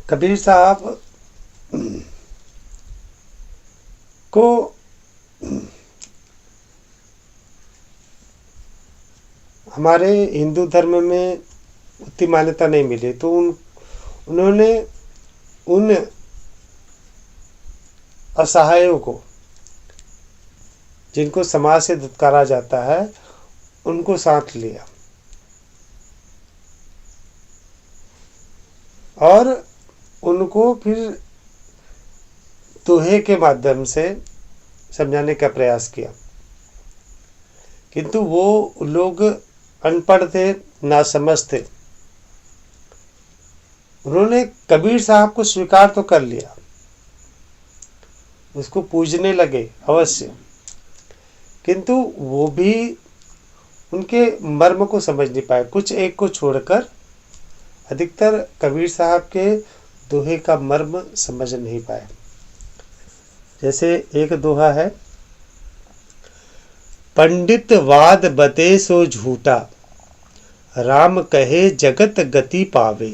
कबीर साहब को हमारे हिंदू धर्म में उतनी मान्यता नहीं मिली, तो उन्होंने उन असहायों को, जिनको समाज से धुतकारा जाता है, उनको साथ लिया और उनको फिर दोहे के माध्यम से समझाने का प्रयास किया। किंतु वो लोग अनपढ़ थे, नासमझ थे। उन्होंने कबीर साहब को स्वीकार तो कर लिया, उसको पूजने लगे अवश्य, किंतु वो भी उनके मर्म को समझ नहीं पाए। कुछ एक को छोड़कर अधिकतर कबीर साहब के दोहे का मर्म समझ नहीं पाए। जैसे एक दोहा है, पंडित वाद बते सो झूठा, राम कहे जगत गति पावे,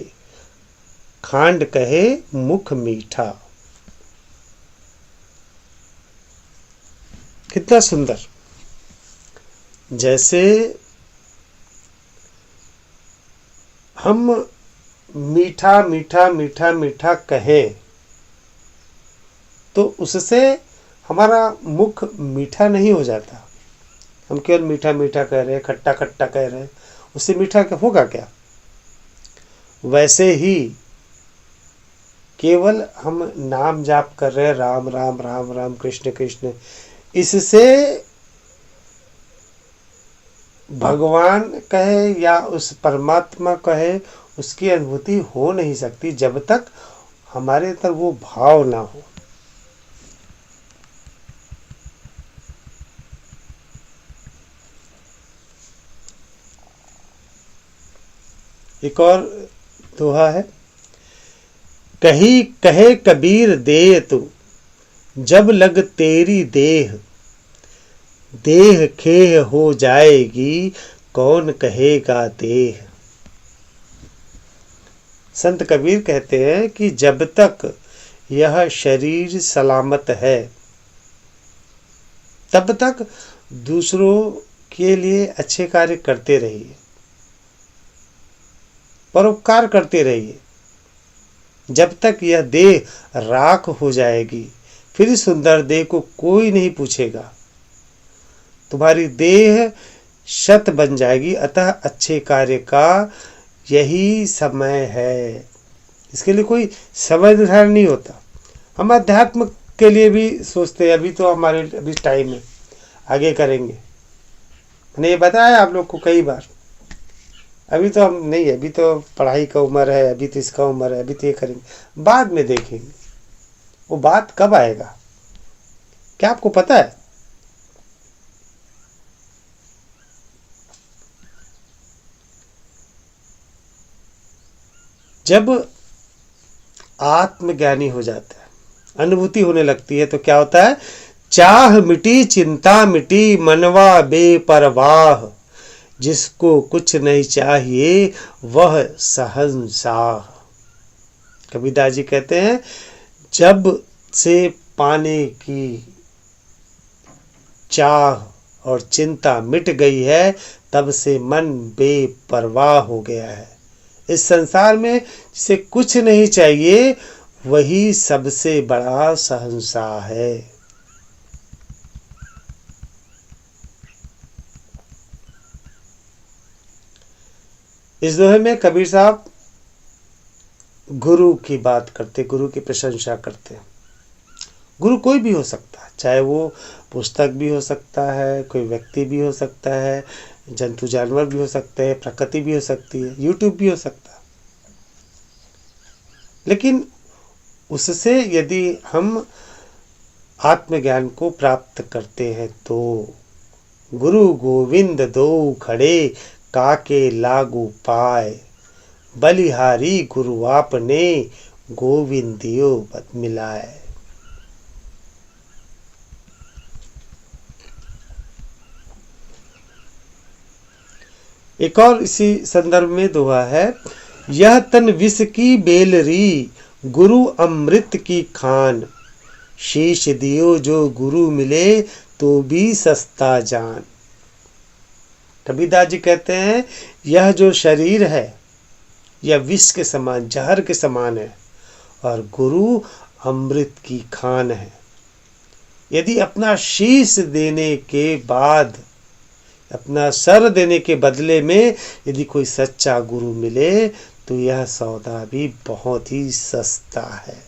खांड कहे मुख मीठा। कितना सुंदर। जैसे हम मीठा मीठा मीठा मीठा कहें तो उससे हमारा मुख मीठा नहीं हो जाता। हम केवल मीठा मीठा कह रहे हैं, खट्टा खट्टा कह रहे हैं, उससे मीठा होगा क्या? वैसे ही केवल हम नाम जाप कर रहे हैं, राम राम राम राम कृष्ण कृष्ण, इससे भगवान कहे या उस परमात्मा कहे, उसकी अनुभूति हो नहीं सकती जब तक हमारे अंदर वो भाव ना हो। एक और दोहा है, कही कहे कबीर दे तू, जब लग तेरी देह, देह खेह हो जाएगी, कौन कहेगा देह। संत कबीर कहते हैं कि जब तक यह शरीर सलामत है, तब तक दूसरों के लिए अच्छे कार्य करते रहिए, परोपकार करते रहिए। जब तक यह देह राख हो जाएगी, फिर इस सुंदर देह को कोई नहीं पूछेगा। तुम्हारी देह शत बन जाएगी, अतः अच्छे कार्य का यही समय है। इसके लिए कोई समय निर्धारण नहीं होता। हम अध्यात्म के लिए भी सोचते हैं, अभी तो हमारे अभी टाइम है, आगे करेंगे। मैंने ये बताया आप लोग को कई बार, अभी तो हम नहीं है, अभी तो पढ़ाई का उम्र है, अभी तो इसका उम्र है, अभी तो ये करेंगे, बाद में देखेंगे। वो बात कब आएगा क्या आपको पता है? जब आत्मज्ञानी हो जाता है, अनुभूति होने लगती है, तो क्या होता है? चाह मिटी चिंता मिटी, मनवा बेपरवाह, जिसको कुछ नहीं चाहिए वह सहनसाह। कबीरदास जी कहते हैं, जब से पाने की चाह और चिंता मिट गई है, तब से मन बेपरवाह हो गया है। इस संसार में जिसे कुछ नहीं चाहिए, वही सबसे बड़ा शहंशाह है। इस दोहे में कबीर साहब गुरु की बात करते, गुरु की प्रशंसा करते हैं। गुरु कोई भी हो सकता है, चाहे वो पुस्तक भी हो सकता है, कोई व्यक्ति भी हो सकता है, जंतु जानवर भी हो सकते हैं, प्रकृति भी हो सकती है, यूट्यूब भी हो सकता है। लेकिन उससे यदि हम आत्मज्ञान को प्राप्त करते हैं तो गुरु गोविंद दो खड़े, काके लागू पाए, बलिहारी गुरु आपने, गोविंदियो बत मिलाए। एक और इसी संदर्भ में दोहा है, यह तन विष की बेलरी, गुरु अमृत की खान, शीश दियो जो गुरु मिले तो भी सस्ता जान। कबीरदास जी कहते हैं यह जो शरीर है यह विष के समान, जहर के समान है, और गुरु अमृत की खान है। यदि अपना शीश देने के बाद, अपना सर देने के बदले में यदि कोई सच्चा गुरु मिले तो यह सौदा भी बहुत ही सस्ता है।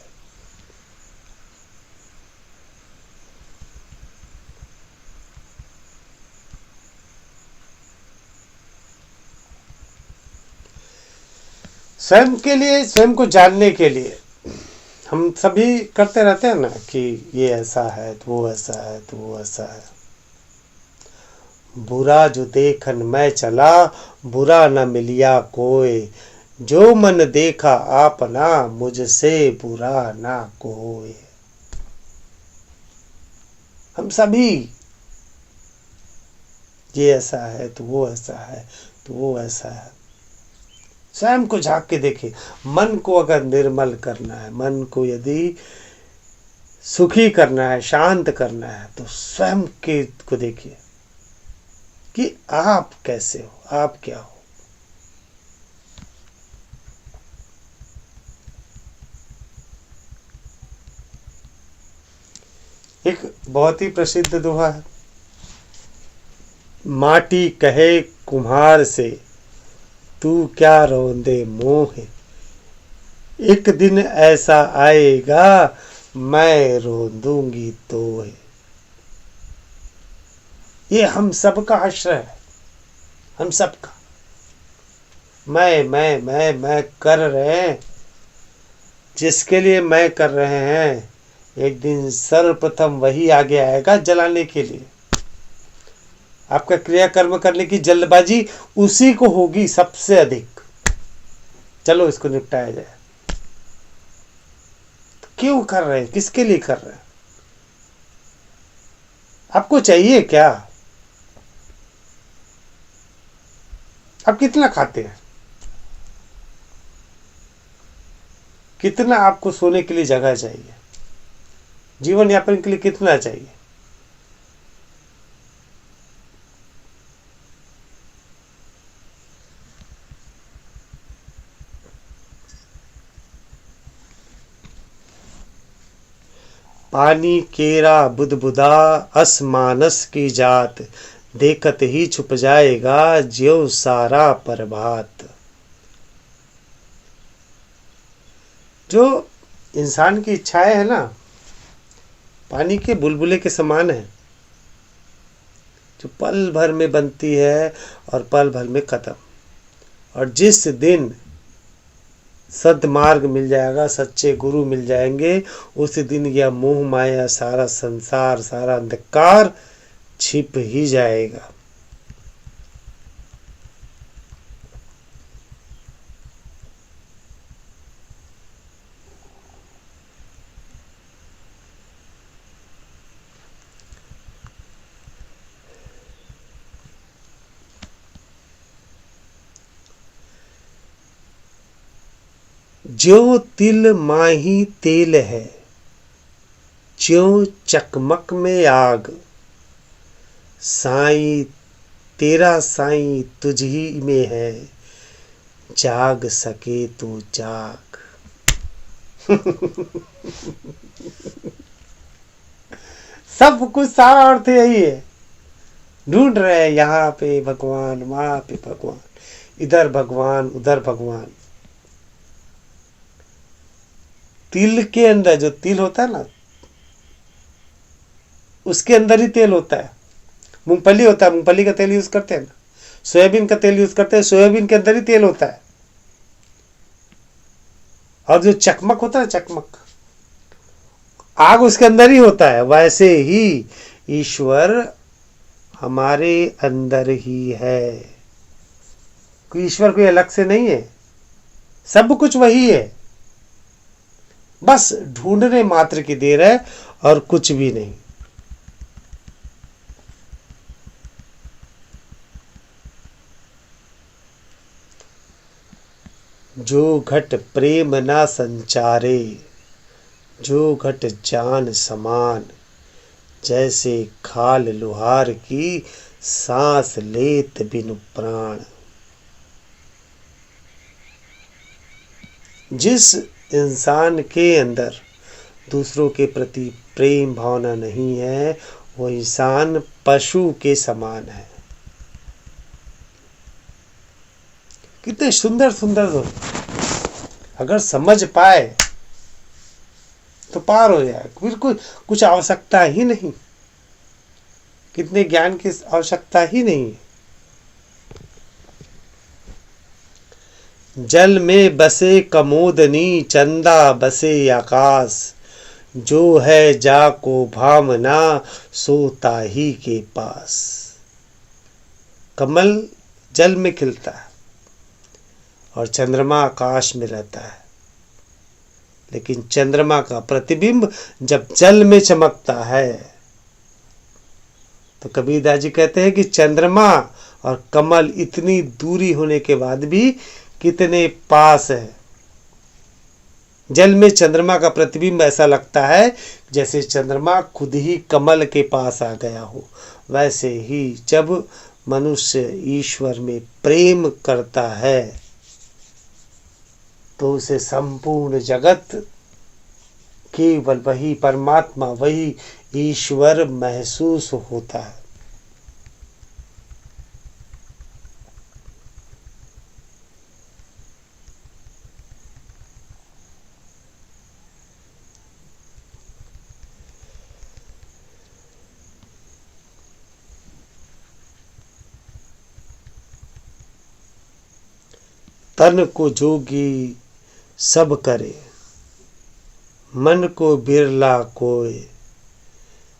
स्वयं के लिए, स्वयं को जानने के लिए हम सभी करते रहते हैं ना कि ये ऐसा है तो वो ऐसा है तो वो ऐसा है। बुरा जो देखन मैं चला, बुरा न मिलिया कोय, जो मन देखा आपना, मुझसे बुरा ना कोय। हम सभी ये ऐसा है तो वो ऐसा है तो वो ऐसा है। स्वयं को झांक के देखें। मन को अगर निर्मल करना है, मन को यदि सुखी करना है, शांत करना है, तो स्वयं के को देखिए कि आप कैसे हो, आप क्या हो। एक बहुत ही प्रसिद्ध दोहा है, माटी कहे कुम्हार से, तू क्या रौंदे मोह, एक दिन ऐसा आएगा मैं रोंदूंगी तोहे। ये हम सबका आश्रय है, हम सबका। मैं कर रहे हैं, जिसके लिए मैं कर रहे हैं, एक दिन सर्वप्रथम वही आगे आएगा जलाने के लिए। आपका क्रियाकर्म करने की जल्दबाजी उसी को होगी सबसे अधिक। चलो इसको निपटाया जाए। तो क्यों कर रहे हैं, किसके लिए कर रहे हैं? आपको चाहिए क्या? आप कितना खाते हैं? कितना आपको सोने के लिए जगह चाहिए? जीवन यापन के लिए कितना चाहिए? पानी केरा बुदबुदा, अस मानस की जात, देखत ही छुप जाएगा ज्यों सारा प्रभात। जो इंसान की इच्छाएं है ना, पानी के बुलबुले के समान है, जो पल भर में बनती है और पल भर में खत्म। और जिस दिन सद्मार्ग मिल जाएगा, सच्चे गुरु मिल जाएंगे, उस दिन यह मोह माया, सारा संसार, सारा अंधकार छिप ही जाएगा। जो तिल माही तेल है, ज्यों चकमक में आग, साईं तेरा साईं तुझ ही में है, जाग सके तो जाग। सब कुछ, सारा अर्थ यही है। ढूंढ रहे हैं यहाँ पे भगवान, वहां पे भगवान, इधर भगवान, उधर भगवान। तिल के अंदर जो तिल होता है ना, उसके अंदर ही तेल होता है। मूंगफली होता है, मूंगफली का तेल यूज करते हैं ना। सोयाबीन का तेल यूज करते हैं, सोयाबीन के अंदर ही तेल होता है। और जो चकमक होता है, चकमक, आग उसके अंदर ही होता है। वैसे ही ईश्वर हमारे अंदर ही है। कोई ईश्वर कोई अलग से नहीं है, सब कुछ वही है, बस ढूंढने मात्र की देर है और कुछ भी नहीं। जो घट प्रेम ना संचारे, जो घट जान समान, जैसे खाल लुहार की सांस लेत बिनु प्राण। जिस इंसान के अंदर दूसरों के प्रति प्रेम भावना नहीं है, वो इंसान पशु के समान है। कितने सुंदर सुंदर दो, अगर समझ पाए तो पार हो जाए, बिल्कुल कुछ आवश्यकता ही नहीं, कितने ज्ञान की आवश्यकता ही नहीं। जल में बसे कमोदनी, चंदा बसे आकाश, जो है जाको भावना सोता ही के पास। कमल जल में खिलता है और चंद्रमा आकाश में रहता है, लेकिन चंद्रमा का प्रतिबिंब जब जल में चमकता है तो कबीरदास जी कहते हैं कि चंद्रमा और कमल इतनी दूरी होने के बाद भी कितने पास है। जल में चंद्रमा का प्रतिबिंब ऐसा लगता है जैसे चंद्रमा खुद ही कमल के पास आ गया हो। वैसे ही जब मनुष्य ईश्वर में प्रेम करता है तो उसे संपूर्ण जगत, केवल वही परमात्मा, वही ईश्वर महसूस होता है। तन को जोगी सब करे, मन को बिरला कोय,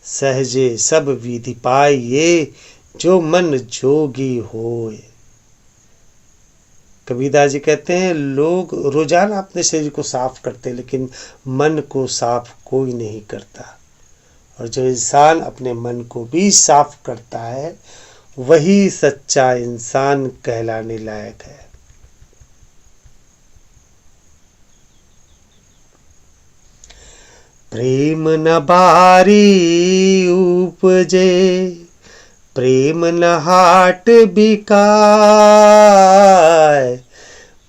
सहजे सब विधि पाइये, जो मन जोगी होय। कबीरदास जी कहते हैं लोग रोजाना अपने शरीर को साफ करते हैं, लेकिन मन को साफ कोई नहीं करता। और जो इंसान अपने मन को भी साफ करता है वही सच्चा इंसान कहलाने लायक है। प्रेम न बारी उपजे, प्रेम न हाट बिकाय,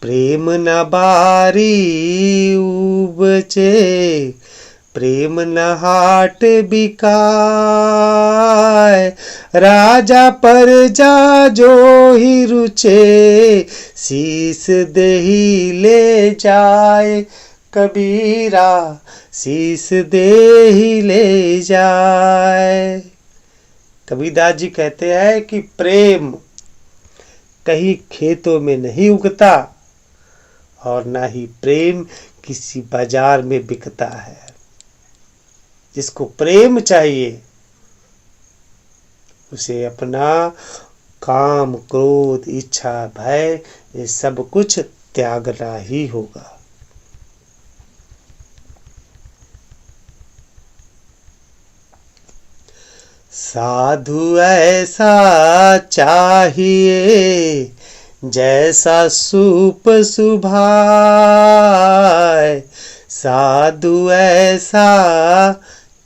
प्रेम न बारी उपजे, प्रेम न हाट बिकाय। राजा प्रजा जो ही रुचे, शीस देही ले जाए, कबीरा शीस देही ले जाए। कबीरदास जी कहते हैं कि प्रेम कहीं खेतों में नहीं उगता और ना ही प्रेम किसी बाजार में बिकता है। जिसको प्रेम चाहिए उसे अपना काम, क्रोध, इच्छा, भय, ये सब कुछ त्यागना ही होगा। साधु ऐसा चाहिए जैसा सूप सुभाए, साधु ऐसा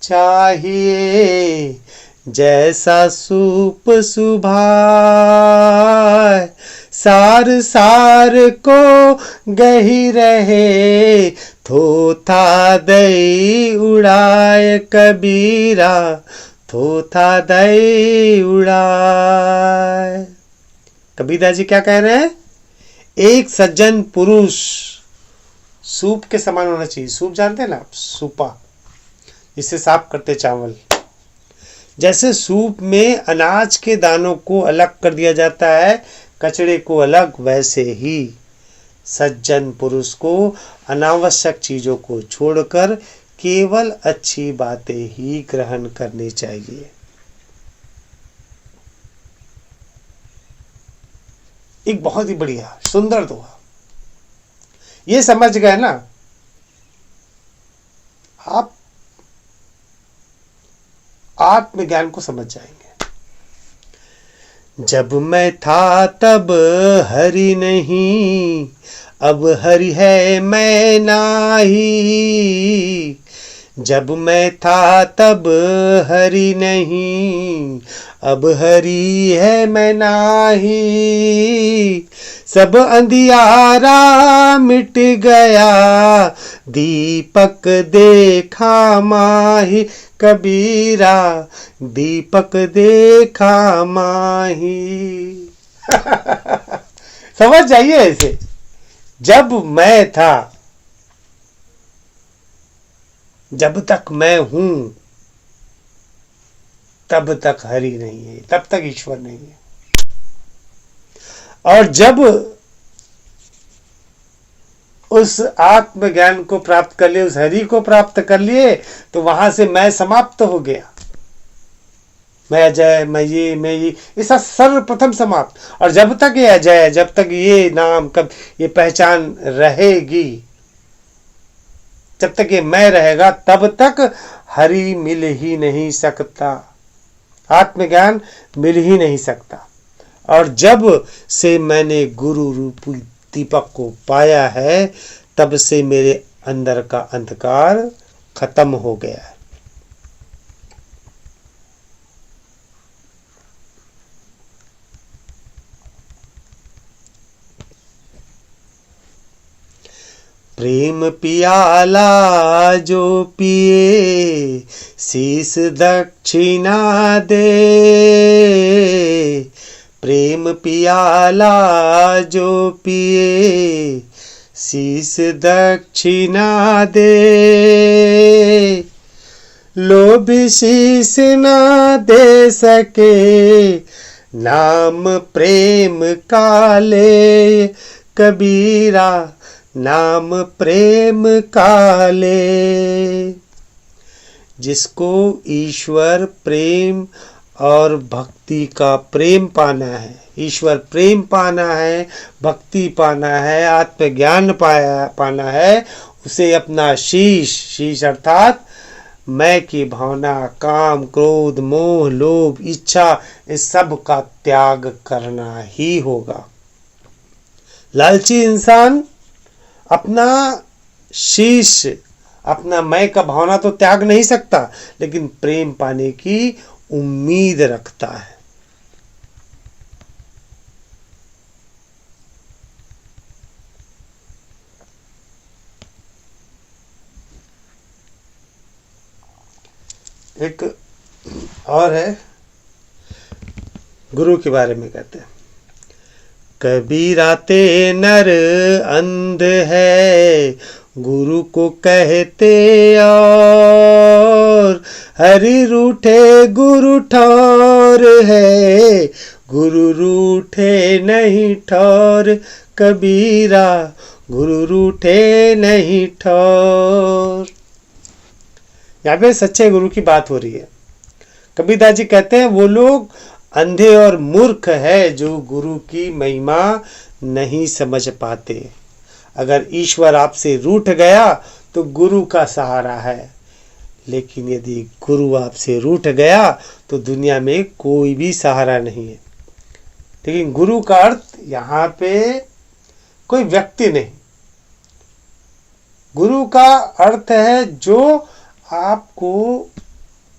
चाहिए जैसा सूप सुभाए। सार सार को गही रहे, थोथा दई उड़ाए, कबीरा थोथा दई उड़ाए। कबीरदास जी क्या कह रहे हैं? एक सज्जन पुरुष सूप के समान होना चाहिए। सूप जानते हैं ना, सूपा जिससे साफ करते चावल। जैसे सूप में अनाज के दानों को अलग कर दिया जाता है, कचड़े को अलग, वैसे ही सज्जन पुरुष को अनावश्यक चीजों को छोड़कर केवल अच्छी बातें ही ग्रहण करनी चाहिए। एक बहुत ही बढ़िया सुंदर दोहा। ये समझ गए ना आप, आत्मज्ञान को समझ जाएंगे। जब मैं था तब हरि नहीं, अब हरि है मैं नाही। जब मैं था तब हरि नहीं, अब हरि है मैं नाही। सब अंधियारा मिट गया, दीपक देखा माही। कबीरा दीपक देखा माही। समझ जाइए ऐसे। जब मैं था, जब तक मैं हूं, तब तक हरि नहीं है, तब तक ईश्वर नहीं है। और जब उस आत्मज्ञान को प्राप्त कर लिए, उस हरि को प्राप्त कर लिए, तो वहां से मैं समाप्त हो गया। मैं अजय, मैं ये ऐसा सर्वप्रथम समाप्त। और जब तक ये अजय, जब तक ये नाम, कब ये पहचान रहेगी, जब तक ये मैं रहेगा, तब तक हरि मिल ही नहीं सकता, आत्मज्ञान मिल ही नहीं सकता। और जब से मैंने गुरु रूपी दीपक को पाया है, तब से मेरे अंदर का अंधकार खत्म हो गया है। प्रेम पियाला जो पिए, शीस दक्षिणा दे। प्रेम पियाला जो पिए, शीस दक्षिणा दे। लोभ शीस ना दे सके, नाम प्रेम काले। कबीरा नाम प्रेम काले। जिसको ईश्वर प्रेम और भक्ति का प्रेम पाना है, ईश्वर प्रेम पाना है, भक्ति पाना है, आत्मज्ञान पाना है, उसे अपना शीश अर्थात मैं की भावना, काम, क्रोध, मोह, लोभ, इच्छा, इस सब का त्याग करना ही होगा। लालची इंसान अपना शीश, अपना मैं का भावना तो त्याग नहीं सकता, लेकिन प्रेम पाने की उम्मीद रखता है। एक और है, गुरु के बारे में कहते हैं, कबीरा ते नर अंध है, गुरु को कहते और। हरि रूठे गुरु ठौर है, गुरु रूठे नहीं ठौर। कबीरा गुरु रूठे नहीं ठौर। यहाँ पे सच्चे गुरु की बात हो रही है। कबीरदास जी कहते हैं वो लोग अंधे और मूर्ख है जो गुरु की महिमा नहीं समझ पाते। अगर ईश्वर आपसे रूठ गया तो गुरु का सहारा है, लेकिन यदि गुरु आपसे रूठ गया तो दुनिया में कोई भी सहारा नहीं है। लेकिन गुरु का अर्थ यहाँ पे कोई व्यक्ति नहीं, गुरु का अर्थ है जो आपको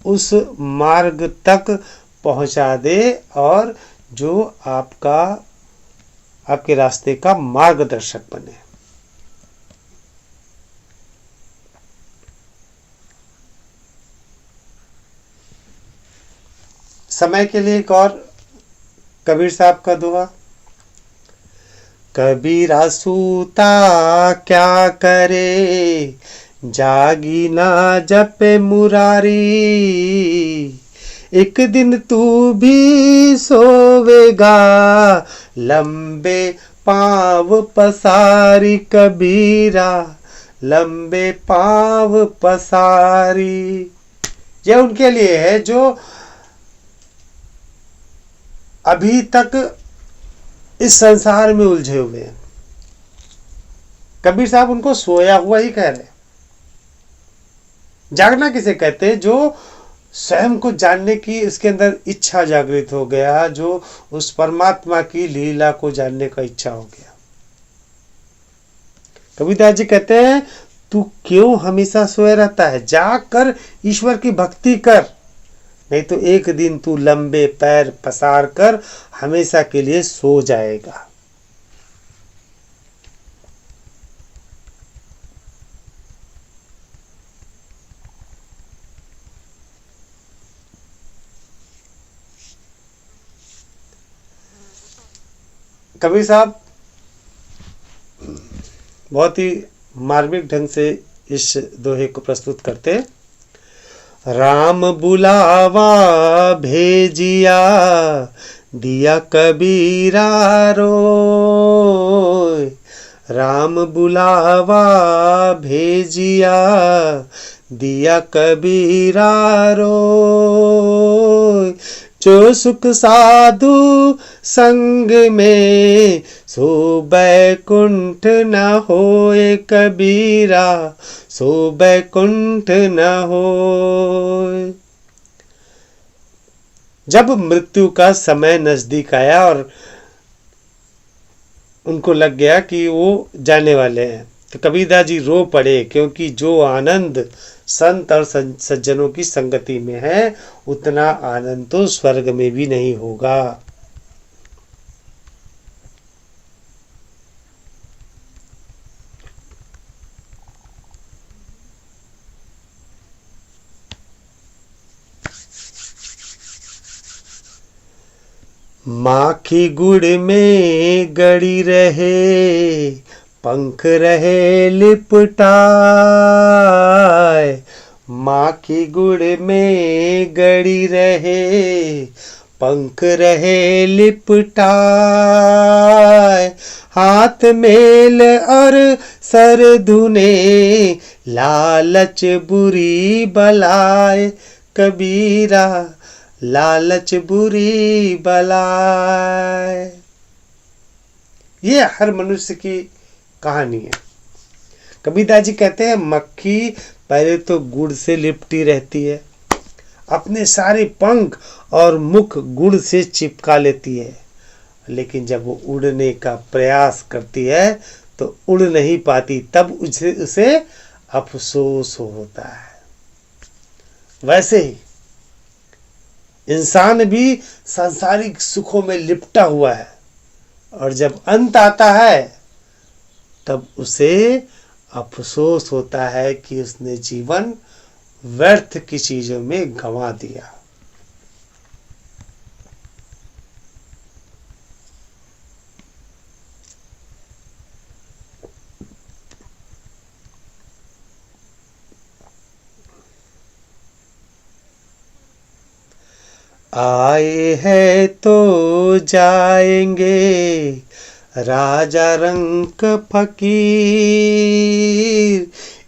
उस मार्ग तक पहुंचा दे और जो आपके रास्ते का मार्गदर्शक बने। समय के लिए एक और कबीर साहब का दुआ। कबीरा सूता क्या करे, जागी ना जपे मुरारी। एक दिन तू भी सोवेगा, लंबे पाँव पसारी। कबीरा लंबे पाँव पसारी। यह उनके लिए है जो अभी तक इस संसार में उलझे हुए हैं। कबीर साहब उनको सोया हुआ ही कह रहे हैं। जागना किसे कहते हैं? जो स्वयं को जानने की इसके अंदर इच्छा जागृत हो गया, जो उस परमात्मा की लीला को जानने का इच्छा हो गया। कबीरदास जी कहते हैं, तू क्यों हमेशा सोया रहता है, जाकर ईश्वर की भक्ति कर, नहीं तो एक दिन तू लंबे पैर पसार कर हमेशा के लिए सो जाएगा। कबीर साहब बहुत ही मार्मिक ढंग से इस दोहे को प्रस्तुत करते। राम बुलावा भेजिया, दिया कबीरा रोय। राम बुलावा भेजिया, दिया कबीरा रोय। जो सुख साधु संग में, सो बैकुंठ न होए कबीरा, सो बैकुंठ न होए। जब मृत्यु का समय नजदीक आया और उनको लग गया कि वो जाने वाले हैं, तो कबीरदास जी रो पड़े, क्योंकि जो आनंद संत और सज्जनों की संगति में है, उतना आनंद तो स्वर्ग में भी नहीं होगा। माखी गुड़ में गड़ी रहे, पंख रहे लिपटाए। माखी गुड़ में गड़ी रहे, पंख रहे लिपटाए। हाथ मेल और सर धुने, लालच बुरी बलाए कबीरा, लालच बुरी बलाए। ये हर मनुष्य की कहानी है। कबीरदास जी कहते हैं, मक्खी पहले तो गुड़ से लिपटी रहती है, अपने सारे पंख और मुख गुड़ से चिपका लेती है, लेकिन जब वो उड़ने का प्रयास करती है तो उड़ नहीं पाती, तब उसे अफसोस होता है। वैसे ही इंसान भी सांसारिक सुखों में लिपटा हुआ है, और जब अंत आता है तब उसे अफसोस होता है कि उसने जीवन व्यर्थ की चीजों में गंवा दिया। आए हैं तो जाएंगे, राजा रंक फकीर।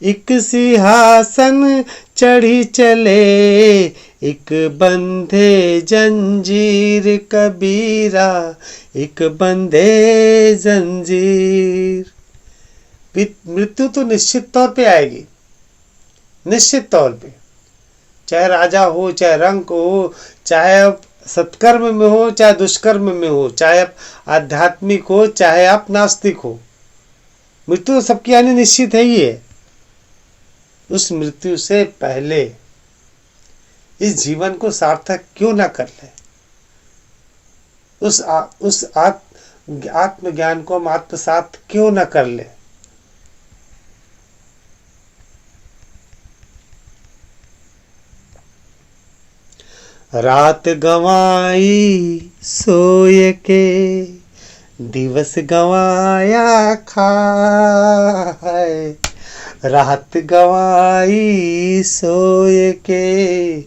एक सिंहासन चढ़ी चले, एक बंधे जंजीर कबीरा, एक बंधे जंजीर। मृत्यु तो निश्चित तौर पे आएगी, निश्चित तौर पे, चाहे राजा हो, चाहे रंक हो, चाहे आप सत्कर्म में हो, चाहे दुष्कर्म में हो, चाहे आप आध्यात्मिक हो, चाहे आप नास्तिक हो, मृत्यु सबकी आनी निश्चित है ही है। उस मृत्यु से पहले इस जीवन को सार्थक क्यों ना कर ले, उस आत्मज्ञान को हम आत्मसात क्यों ना कर ले। रात गंवाई सोए के, दिवस गंवाया खाए। रात गंवाई सोए के,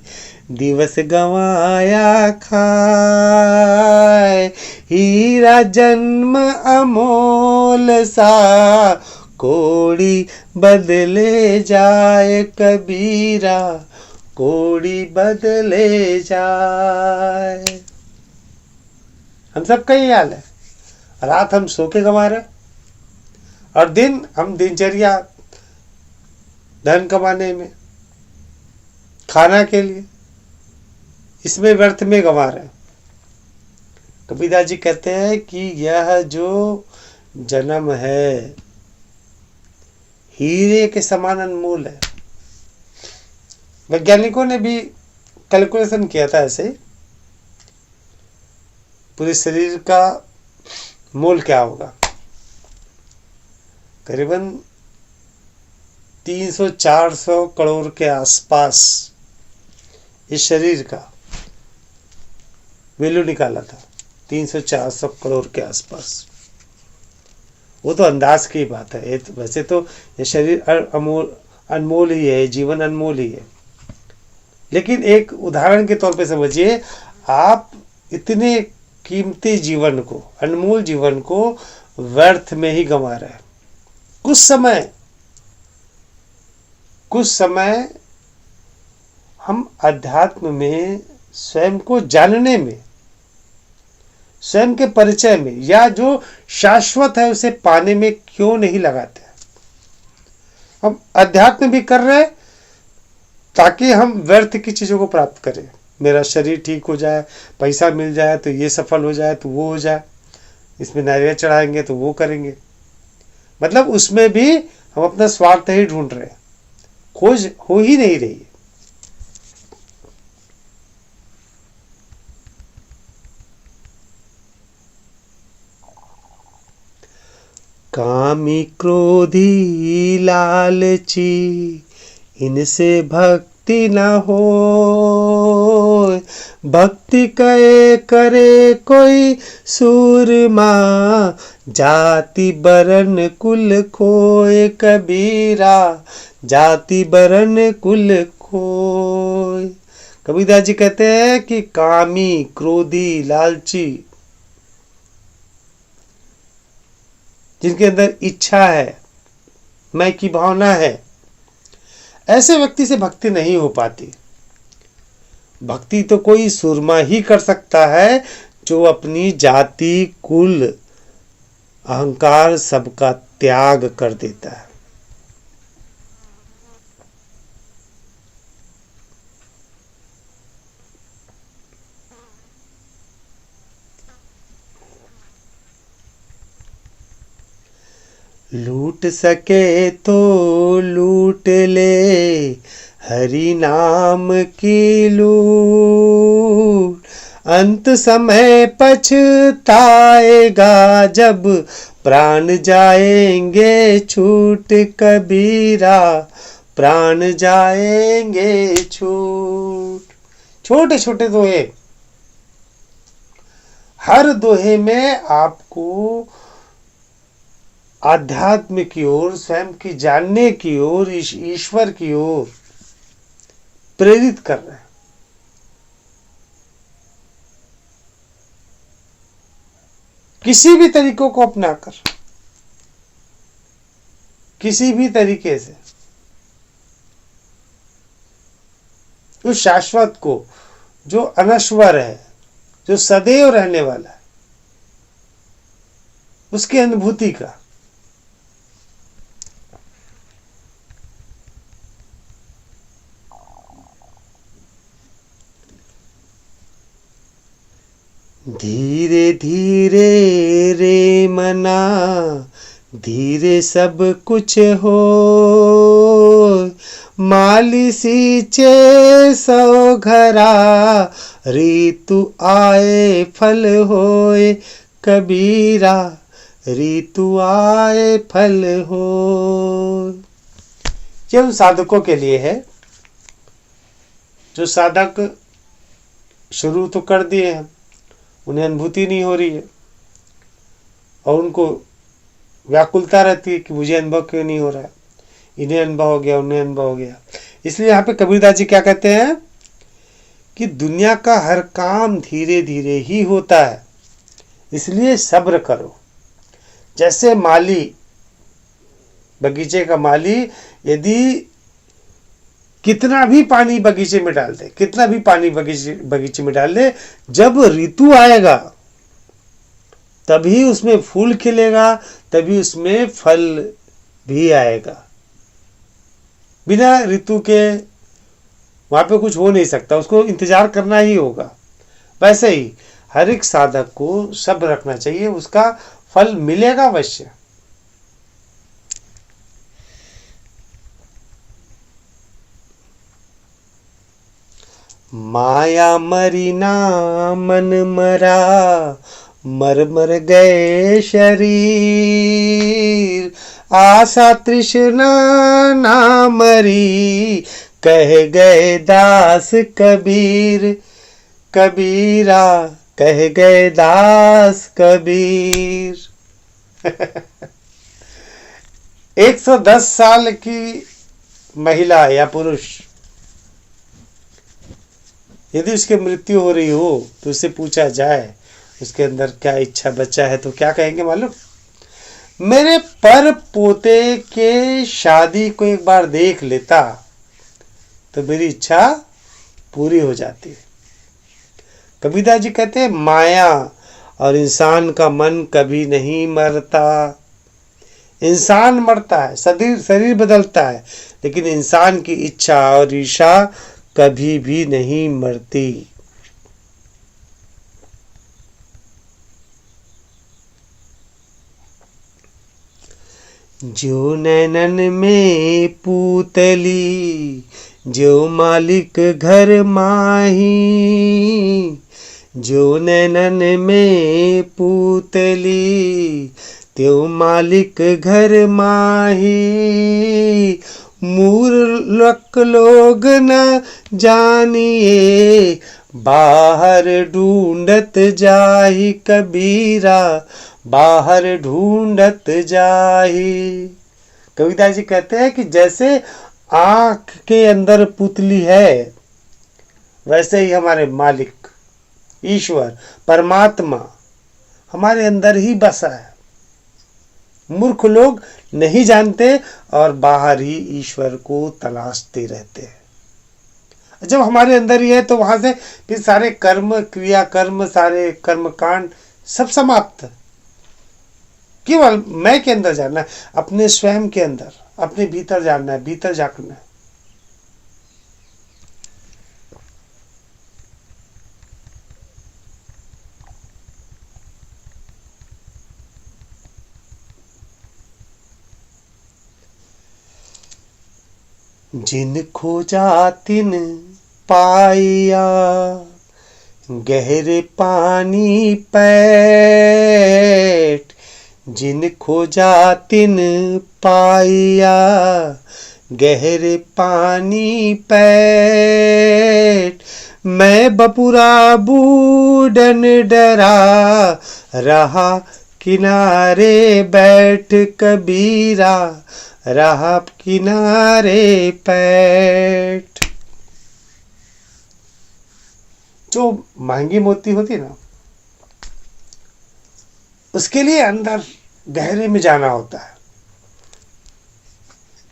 दिवस गंवाया खाए। हीरा जन्म अमोल सा, कोड़ी बदले जाए कबीरा, कोड़ी बदले जाए। हम सबका ही हाल है। रात हम सो के गंवा रहे, और दिन हम दिनचर्या, धन कमाने में, खाना के लिए, इसमें व्यर्थ में गंवा रहे हैं। कबीरदास जी कहते हैं कि यह जो जन्म है हीरे के समान अनमोल है। वैज्ञानिकों ने भी कैलकुलेशन किया था ऐसे, पूरे शरीर का मोल क्या होगा, करीबन 300-400 करोड़ के आसपास इस शरीर का वैल्यू निकाला था, 300-400 करोड़ के आसपास। वो तो अंदाज की बात है, वैसे तो ये शरीर अनमोल ही है, जीवन अनमोल ही है। लेकिन एक उदाहरण के तौर पे समझिए, आप इतने कीमती जीवन को, अनमोल जीवन को व्यर्थ में ही गंवा रहे हैं। कुछ समय हम अध्यात्म में, स्वयं को जानने में, स्वयं के परिचय में, या जो शाश्वत है उसे पाने में क्यों नहीं लगाते? हम अध्यात्म भी कर रहे हैं ताकि हम व्यर्थ की चीजों को प्राप्त करें। मेरा शरीर ठीक हो जाए, पैसा मिल जाए तो ये सफल हो जाए तो वो हो जाए, इसमें नारियल चढ़ाएंगे तो वो करेंगे। मतलब उसमें भी हम अपना स्वार्थ ही ढूंढ रहे हैं, खोज हो ही नहीं रही है। कामी क्रोधी लालची इनसे भक्ति न हो, भक्ति करे कोई सूरमा, जाति बरन कुल खोए कबीरा, जाति बरन कुल खोए। कबीरदास जी कहते हैं कि कामी, क्रोधी, लालची, जिनके अंदर इच्छा है, मैं की भावना है, ऐसे व्यक्ति से भक्ति नहीं हो पाती। भक्ति तो कोई सुरमा ही कर सकता है जो अपनी जाति, कुल, अहंकार सबका त्याग कर देता है। लूट सके तो लूट ले हरि नाम की लूट, अंत समय पछताएगा जब प्राण जाएंगे छूट कबीरा, प्राण जाएंगे छूट। छोटे छोटे दोहे, हर दोहे में आपको आध्यात्म की ओर, स्वयं की जानने की ओर, ईश्वर की ओर प्रेरित कर रहे हैं। किसी भी तरीकों को अपनाकर, किसी भी तरीके से उस शाश्वत को, जो अनश्वर है, जो सदैव रहने वाला है, उसकी अनुभूति का। धीरे धीरे रे मना, धीरे सब कुछ हो, माली सींचे सौ घरा, ऋतु आए फल होए कबीरा, ऋतु आए फल हो। ये उन साधकों के लिए है जो साधक शुरू तो कर दिए हैं, उन्हें अनुभूति नहीं हो रही है और उनको व्याकुलता रहती है कि मुझे अनुभव क्यों नहीं हो रहा है। इन्हें अनुभव हो गया, उन्हें अनुभव हो गया। इसलिए यहाँ पे कबीरदास जी क्या कहते हैं कि दुनिया का हर काम धीरे धीरे ही होता है, इसलिए सब्र करो। जैसे माली, बगीचे का माली यदि कितना भी पानी बगीचे में डाल दे, कितना भी पानी बगीचे में डाल दे, जब ऋतु आएगा तभी उसमें फूल खिलेगा, तभी उसमें फल भी आएगा। बिना ऋतु के वहां पे कुछ हो नहीं सकता, उसको इंतजार करना ही होगा। वैसे ही हर एक साधक को सब्र रखना चाहिए, उसका फल मिलेगा अवश्य। माया मरी ना मन मरा, मर मर गए शरीर, आशा तृष्णा ना मरी, कह गए दास कबीर। कबीरा कह गए दास कबीर। 110 साल की महिला या पुरुष यदि उसकी मृत्यु हो रही हो तो उससे पूछा जाए उसके अंदर क्या इच्छा बचा है, तो क्या कहेंगे मालूम? मेरे पर पोते के शादी को एक बार देख लेता तो मेरी इच्छा पूरी हो जाती। कबीरदास जी कहते हैं माया और इंसान का मन कभी नहीं मरता। इंसान मरता है, शरीर बदलता है, लेकिन इंसान की इच्छा और ईर्षा कभी भी नहीं मरती। जो नैनन में पूतली, जो मालिक घर माही, जो नैनन में पूतली, त्यो मालिक घर माही, मूर्ख लोग न जानिए, बाहर ढूंढत जाहि कबीरा, बाहर ढूंढत जाहि। कबीरदास जी कहते हैं कि जैसे आंख के अंदर पुतली है, वैसे ही हमारे मालिक ईश्वर परमात्मा हमारे अंदर ही बसा है। मूर्ख लोग नहीं जानते और बाहर ही ईश्वर को तलाशते रहते हैं। जब हमारे अंदर ही है तो वहां से फिर सारे कर्म क्रिया कर्म सारे कर्म कांड सब समाप्त। केवल मैं के अंदर जानना है, अपने स्वयं के अंदर, अपने भीतर जानना है, भीतर झांकना है। जिन खोजा तिन पाया, गहरे पानी पैठ। जिन खोजा तिन पाया, गहरे पानी पैठ। मैं बपुरा बूढ़न डरा, रहा किनारे बैठ कबीरा, रहा किनारे पैठ। जो महंगी मोती होती ना, उसके लिए अंदर गहरे में जाना होता है।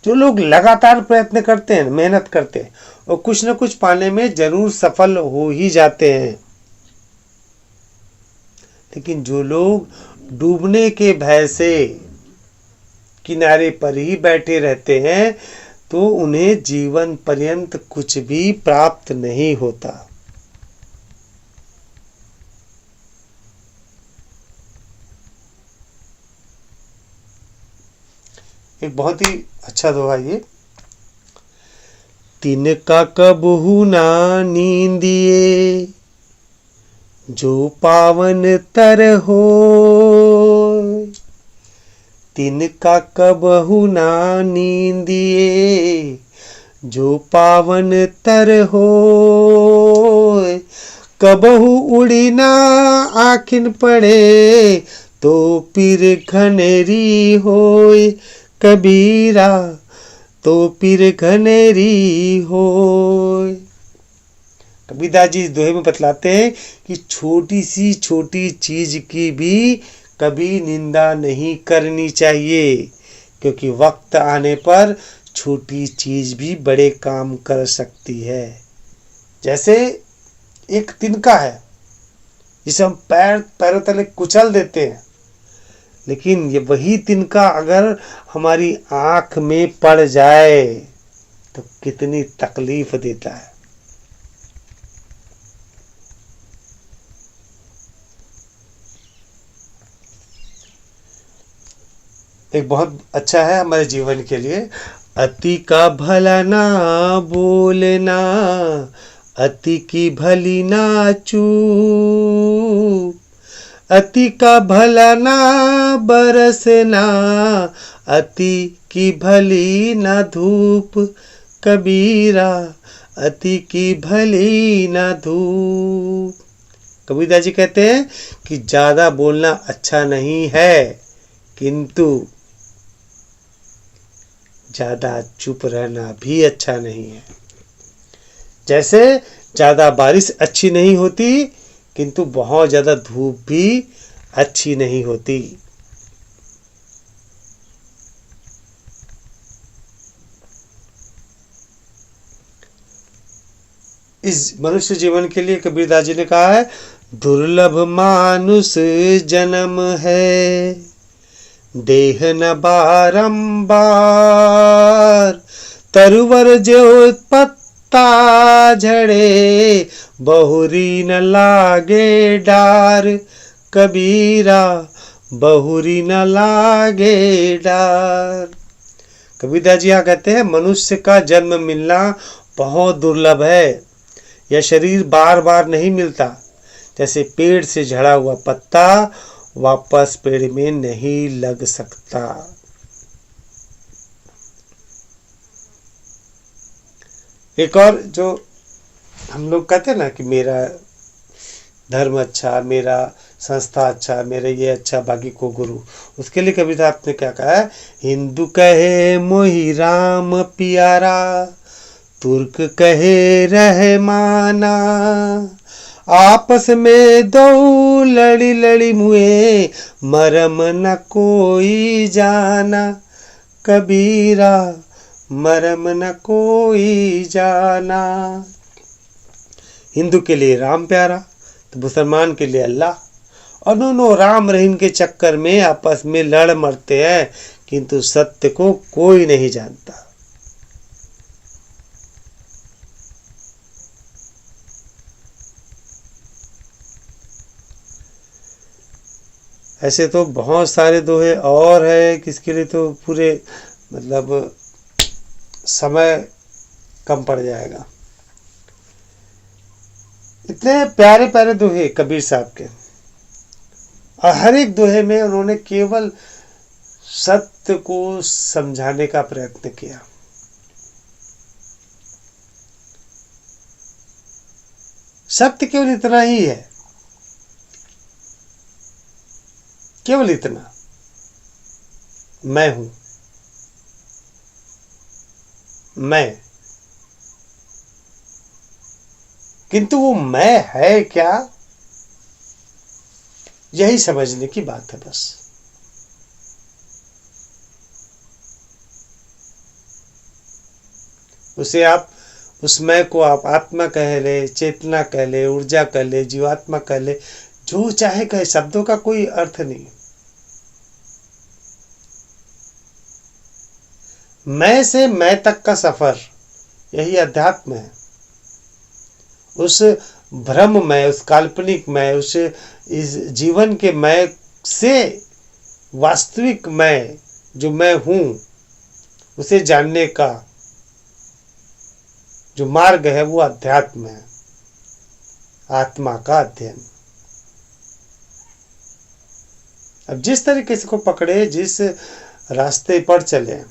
जो लोग लगातार प्रयत्न करते हैं, मेहनत करते हैं, और कुछ न कुछ पाने में जरूर सफल हो ही जाते हैं। लेकिन जो लोग डूबने के भय से किनारे पर ही बैठे रहते हैं, तो उन्हें जीवन पर्यंत कुछ भी प्राप्त नहीं होता। एक बहुत ही अच्छा दोहा ये। तिनका कबहू ना नींदिए, जो पावन तर हो। तिनका कबहू ना नींदिए, जो पावन तर हो। कबहू उड़ी ना आखिन पड़े, तो पीर घनेरी होय कबीरा, तो पीर घनेरी होय। कबीरदास जी इस दोहे में बतलाते हैं कि छोटी सी छोटी चीज की भी कभी निंदा नहीं करनी चाहिए, क्योंकि वक्त आने पर छोटी चीज भी बड़े काम कर सकती है। जैसे एक तिनका है जिसे हम पैरों तले कुचल देते हैं, लेकिन ये वही तिनका अगर हमारी आंख में पड़ जाए तो कितनी तकलीफ देता है। एक बहुत अच्छा है हमारे जीवन के लिए। अति का भला ना बोलना, अति की भली ना चूप, अति का भला ना बरसना, अति की भली ना धूप, कबीरा अति की भली ना धूप। कबीरदास जी कहते हैं कि ज़्यादा बोलना अच्छा नहीं है, किंतु ज़्यादा चुप रहना भी अच्छा नहीं है। जैसे ज़्यादा बारिश अच्छी नहीं होती, किंतु बहुत ज़्यादा धूप भी अच्छी नहीं होती। इस मनुष्य जीवन के लिए कबीरदास जी ने कहा है, दुर्लभ मानुष जन्म है, देह न बारंबार, तरुवर जो पत्ता झड़े, बहुरी न लागे डार, कबीरा बहुरी न लागे डार। कबीरदास जी यहाँ कहते हैं मनुष्य का जन्म मिलना बहुत दुर्लभ है। यह शरीर बार बार नहीं मिलता। जैसे पेड़ से झड़ा हुआ पत्ता वापस पेड़ में नहीं लग सकता। एक और जो हम लोग कहते हैं ना कि मेरा धर्म अच्छा, मेरा संस्था अच्छा, मेरा ये अच्छा, बाकी को गुरु, उसके लिए कबीरदास आपने क्या कहा है, हिंदू कहे मोहि राम प्यारा, तुर्क कहे रहमाना, आपस में दो लड़ी लड़ी मुए, मरम न कोई जाना, कबीरा मरम न कोई जाना। हिंदू के लिए राम प्यारा तो मुसलमान के लिए अल्लाह, और दोनों राम रहीम के चक्कर में आपस में लड़ मरते हैं, किंतु सत्य को कोई नहीं जानता। ऐसे तो बहुत सारे दोहे और है, किसके लिए तो पूरे मतलब समय कम पड़ जाएगा। इतने प्यारे प्यारे दोहे कबीर साहब के, और हर एक दोहे में उन्होंने केवल सत्य को समझाने का प्रयत्न किया। सत्य केवल इतना ही है, केवल इतना, मैं हूं, मैं, किंतु वो मैं है क्या, यही समझने की बात है बस। उसे आप, उस मैं को आप आत्मा कह ले, चेतना कह ले, ऊर्जा कह ले, जीवात्मा कह ले, जो चाहे कहे, शब्दों का कोई अर्थ नहीं। मैं से मैं तक का सफर, यही अध्यात्म है। उस भ्रम में, उस काल्पनिक में, उस इस जीवन के मैं से वास्तविक मैं जो मैं हूं, उसे जानने का जो मार्ग है वो अध्यात्म है, आत्मा का अध्ययन। अब जिस तरीके से को पकड़े, जिस रास्ते पर चले,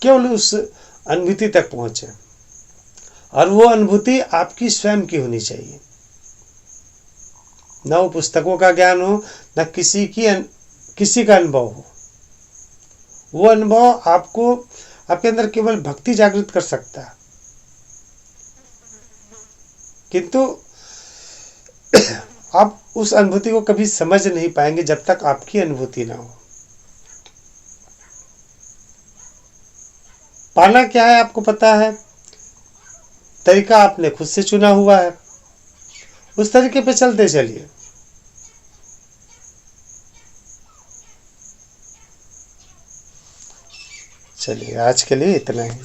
केवल उस अनुभूति तक पहुंचे, और वो अनुभूति आपकी स्वयं की होनी चाहिए। न वो पुस्तकों का ज्ञान हो, न किसी का अनुभव हो। वो अनुभव आपको, आपके अंदर केवल भक्ति जागृत कर सकता है, किंतु आप उस अनुभूति को कभी समझ नहीं पाएंगे जब तक आपकी अनुभूति ना हो। पाना क्या है आपको पता है, तरीका आपने खुद से चुना हुआ है, उस तरीके पे चलते चलिए। चलिए आज के लिए इतना ही।